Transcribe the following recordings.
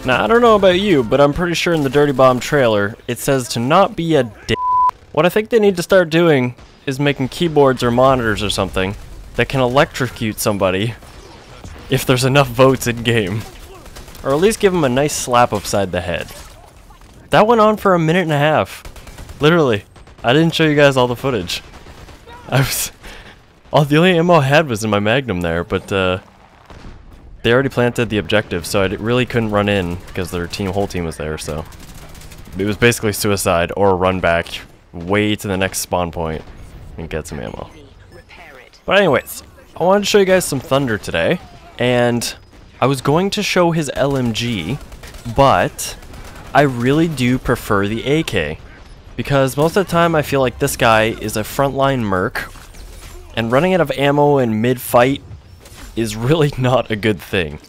Now, I don't know about you, but I'm pretty sure in the Dirty Bomb trailer, it says to not be a dick. What I think they need to start doing is making keyboards or monitors or something that can electrocute somebody if there's enough votes in-game. Or at least give them a nice slap upside the head. That went on for a minute and a half. Literally. I didn't show you guys all the footage. The only ammo I had was in my Magnum there, but they already planted the objective, so I really couldn't run in because their whole team was there, so it was basically suicide or run back way to the next spawn point and get some ammo. But anyways, I wanted to show you guys some Thunder today, and I was going to show his LMG, but I really do prefer the AK because most of the time I feel like this guy is a frontline merc, and running out of ammo in mid-fight is really not a good thing,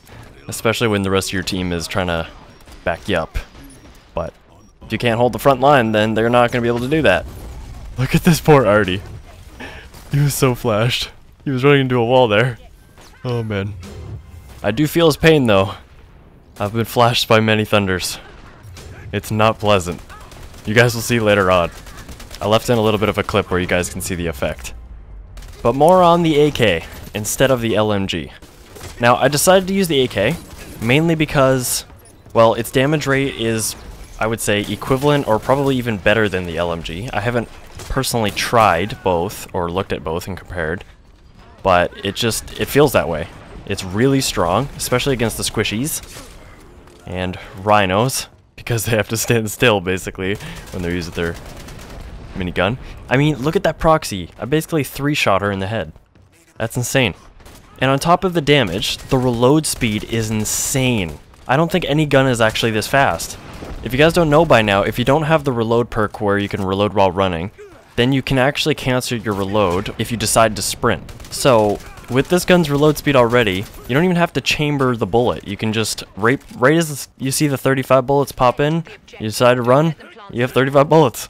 especially when the rest of your team is trying to back you up. But if you can't hold the front line, then they're not going to be able to do that. Look at this poor Artie. He was so flashed. He was running into a wall there. Oh man. I do feel his pain though. I've been flashed by many Thunders. It's not pleasant. You guys will see later on. I left in a little bit of a clip where you guys can see the effect. But more on the AK instead of the LMG. Now, I decided to use the AK mainly because, well, its damage rate is, I would say, equivalent or probably even better than the LMG. I haven't personally tried both or looked at both and compared, but it feels that way. It's really strong, especially against the squishies and rhinos, because they have to stand still basically when they're using their minigun. I mean, look at that proxy. I basically 3-shot her in the head. That's insane. And on top of the damage, the reload speed is insane. I don't think any gun is actually this fast. If you guys don't know by now, if you don't have the reload perk where you can reload while running, then you can actually cancel your reload if you decide to sprint. So, with this gun's reload speed already, you don't even have to chamber the bullet. You can just, right as you see the 35 bullets pop in, you decide to run, you have 35 bullets.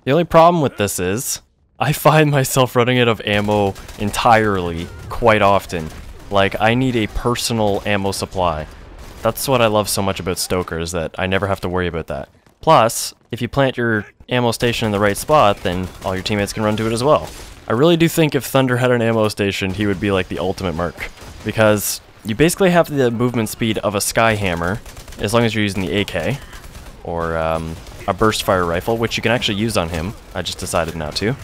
The only problem with this is, I find myself running out of ammo entirely quite often. Like, I need a personal ammo supply. That's what I love so much about Stoker, is that I never have to worry about that. Plus, if you plant your ammo station in the right spot, then all your teammates can run to it as well. I really do think if Thunder had an ammo station, he would be like the ultimate merc. Because you basically have the movement speed of a Skyhammer, as long as you're using the AK, or a burst fire rifle, which you can actually use on him. I just decided not to.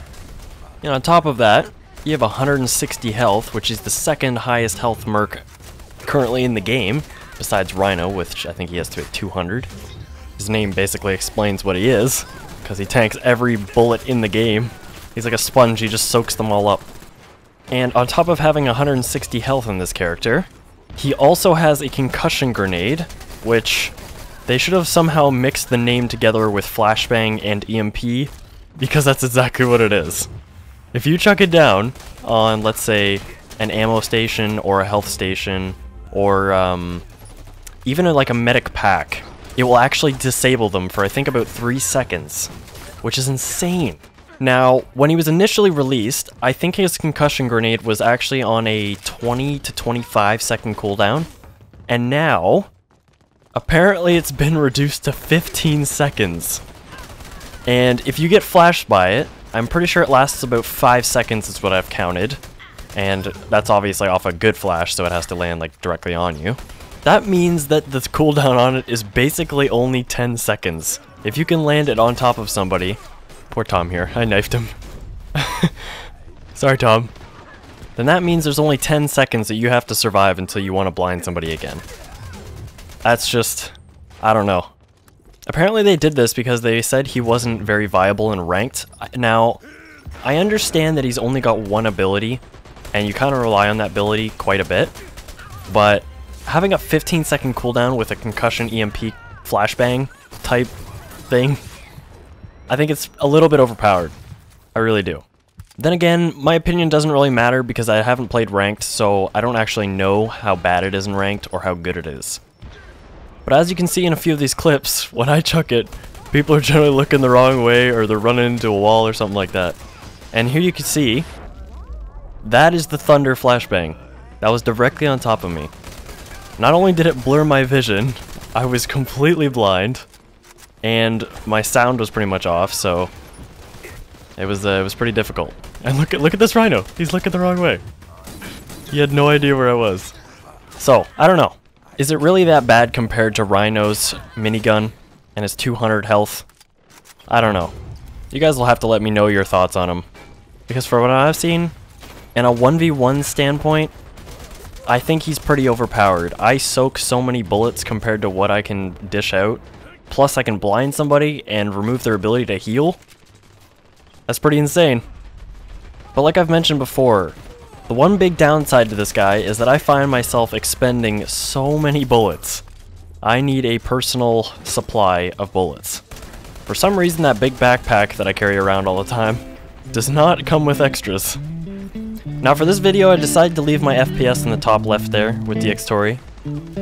And on top of that, you have 160 health, which is the second highest health merc currently in the game, besides Rhino, which I think he has to hit 200. His name basically explains what he is, because he tanks every bullet in the game. He's like a sponge, he just soaks them all up. And on top of having 160 health in this character, he also has a concussion grenade, which they should have somehow mixed the name together with Flashbang and EMP, because that's exactly what it is. If you chuck it down on, let's say, an ammo station or a health station, or even like a medic pack, it will actually disable them for I think about 3 seconds, which is insane. Now, when he was initially released, I think his concussion grenade was actually on a 20 to 25 second cooldown, and now, apparently it's been reduced to 15 seconds. And if you get flashed by it, I'm pretty sure it lasts about 5 seconds is what I've counted. And that's obviously off a good flash, so it has to land like directly on you. That means that the cooldown on it is basically only 10 seconds. If you can land it on top of somebody... Poor Tom here, I knifed him. Sorry, Tom. then that means there's only 10 seconds that you have to survive until you want to blind somebody again. That's just... I don't know. Apparently they did this because they said he wasn't very viable in ranked. Now, I understand that he's only got one ability, and you kind of rely on that ability quite a bit, but having a 15-second cooldown with a concussion EMP flashbang type thing, I think it's a little bit overpowered. I really do. Then again, my opinion doesn't really matter because I haven't played ranked, so I don't actually know how bad it is in ranked or how good it is. But as you can see in a few of these clips, when I chuck it, people are generally looking the wrong way or they're running into a wall or something like that. And here you can see, that is the Thunder flashbang. That was directly on top of me. Not only did it blur my vision, I was completely blind, and my sound was pretty much off, so it was pretty difficult. And look at this rhino. He's looking the wrong way. He had no idea where I was. So, I don't know. Is it really that bad compared to Rhino's minigun and his 200 health? I don't know. You guys will have to let me know your thoughts on him. Because for what I've seen, in a 1v1 standpoint, I think he's pretty overpowered. I soak so many bullets compared to what I can dish out. Plus I can blind somebody and remove their ability to heal. That's pretty insane. But like I've mentioned before, the one big downside to this guy is that I find myself expending so many bullets. I need a personal supply of bullets. For some reason that big backpack that I carry around all the time does not come with extras. Now for this video I decided to leave my FPS in the top left there with DxTory,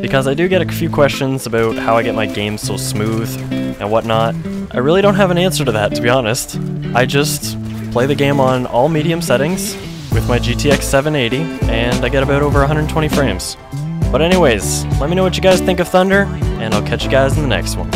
because I do get a few questions about how I get my game so smooth and whatnot. I really don't have an answer to that, to be honest. I just play the game on all medium settings with my GTX 780, and I get about over 120 frames. But anyways, let me know what you guys think of Thunder, and I'll catch you guys in the next one.